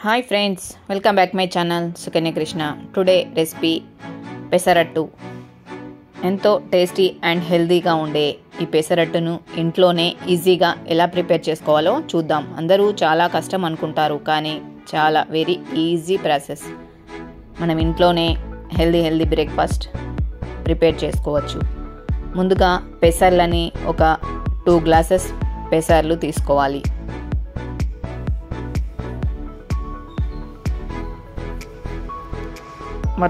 Hi friends, welcome back my channel Sukanya Krishna. Today recipe pesarattu. ఎంతో tasty and హెల్తీగా ఉండే ఈ పెసరట్టును ఇంట్లోనే ఈజీగా ఎలా ప్రిపేర్ చేసుకోవాలో చూద్దాం. అందరూ చాలా కష్టం అనుకుంటారు, కానీ చాలా వెరీ ఈజీ ప్రాసెస్. మనం ఇంట్లోనే హెల్దీ బ్రేక్ఫాస్ట్ ప్రిపేర్ చేసుకోవచ్చు. ముందుగా పెసర్లని ఒక 2 గ్లాసెస్ పెసర్లు తీసుకోవాలి.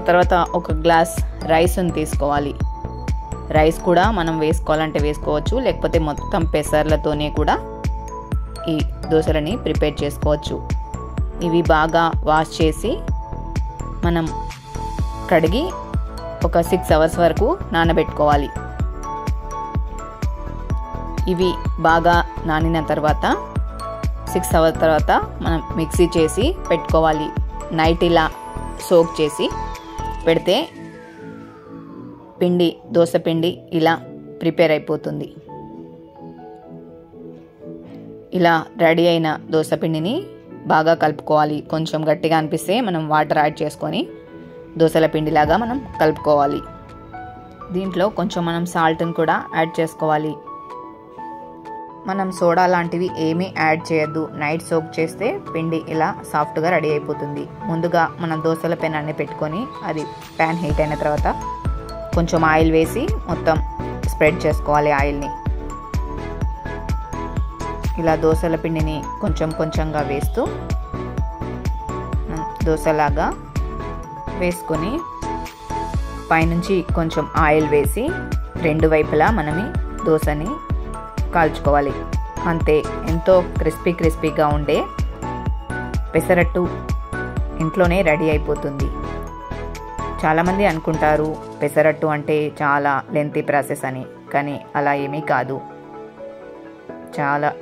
తర్వాత ఒక గ్లాస్ రైస్ని తీసుకోవాలి. రైస్ కూడా మనం వేసుకోవాలంటే వేసుకోవచ్చు, లేకపోతే మొత్తం పెసర్లతోనే కూడా ఈ దోశలని ప్రిపేర్ చేసుకోవచ్చు. ఇవి బాగా వాష్ చేసి మనం కడిగి ఒక 6 అవర్స్ వరకు నానబెట్టుకోవాలి. ఇవి బాగా నానిన తర్వాత 6 అవర్స్ తర్వాత మనం మిక్సీ చేసి పెట్టుకోవాలి. నైట్ ఇలా సోక్ చేసి పెడితే దోశ పిండి ఇలా ప్రిపేర్ అయిపోతుంది. ఇలా రెడీ అయిన దోశ పిండిని బాగా కలుపుకోవాలి. కొంచెం గట్టిగా అనిపిస్తే మనం వాటర్ యాడ్ చేసుకొని దోశల పిండిలాగా మనం కలుపుకోవాలి. దీంట్లో కొంచెం మనం సాల్ట్ని కూడా యాడ్ చేసుకోవాలి. మనం సోడా లాంటివి ఏమీ యాడ్ చేయొద్దు. నైట్ సోక్ చేస్తే పిండి ఇలా సాఫ్ట్గా రెడీ అయిపోతుంది. ముందుగా మనం దోశల పెనాన్ని పెట్టుకొని అది ప్యాన్ హీట్ అయిన తర్వాత కొంచెం ఆయిల్ వేసి మొత్తం స్ప్రెడ్ చేసుకోవాలి. ఆయిల్ని ఇలా దోశల పిండిని కొంచెంగా వేస్తూ దోశలాగా వేసుకొని పైనుంచి కొంచెం ఆయిల్ వేసి 2 వైపులా మనం దోశని కాల్చుకోవాలి. అంతే, ఎంతో క్రిస్పీగా ఉండే పెసరట్టు ఇంట్లోనే రెడీ అయిపోతుంది. చాలామంది అనుకుంటారు పెసరట్టు అంటే చాలా లెంతీ ప్రాసెస్ అని, కానీ అలా ఏమీ కాదు. చాలా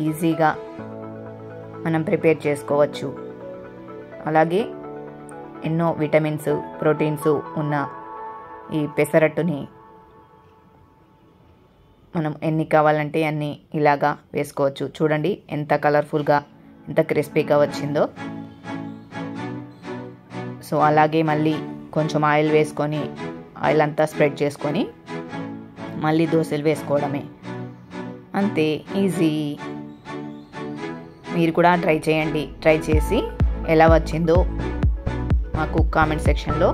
ఈజీగా మనం ప్రిపేర్ చేసుకోవచ్చు. అలాగే ఎన్నో విటమిన్స్, ప్రోటీన్స్ ఉన్న ఈ పెసరట్టుని మనం ఎన్ని కావాలంటే అన్ని ఇలాగా వేసుకోవచ్చు. చూడండి ఎంత కలర్ఫుల్గా, ఎంత క్రిస్పీగా వచ్చిందో. సో అలాగే మళ్ళీ కొంచెం ఆయిల్ వేసుకొని ఆయిల్ అంతా స్ప్రెడ్ చేసుకొని మళ్ళీ దోశలు వేసుకోవడమే. అంతే, ఈజీ. మీరు కూడా ట్రై చేయండి. ట్రై చేసి ఎలా వచ్చిందో మాకు కామెంట్ సెక్షన్లో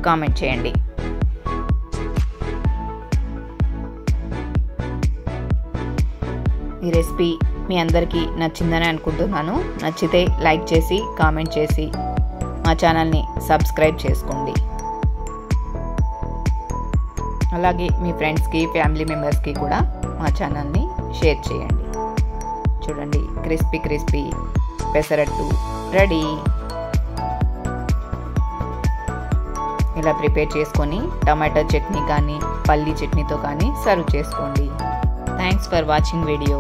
కామెంట్ చేయండి. ఈ రెసిపీ మీ అందరికీ నచ్చిందని అనుకుంటున్నాను. నచ్చితే లైక్ చేసి కామెంట్ చేసి మా ఛానల్ని సబ్స్క్రైబ్ చేసుకోండి. అలాగే మీ ఫ్రెండ్స్కి, ఫ్యామిలీ మెంబర్స్కి కూడా మా ఛానల్ని షేర్ చేయండి. చూడండి క్రిస్పీ పెసరట్టు రెడీ. ఇలా ప్రిపేర్ చేసుకొని టమాటో చట్నీ కానీ పల్లీ చట్నీతో కానీ సర్వ్ చేసుకోండి. Thanks for watching video.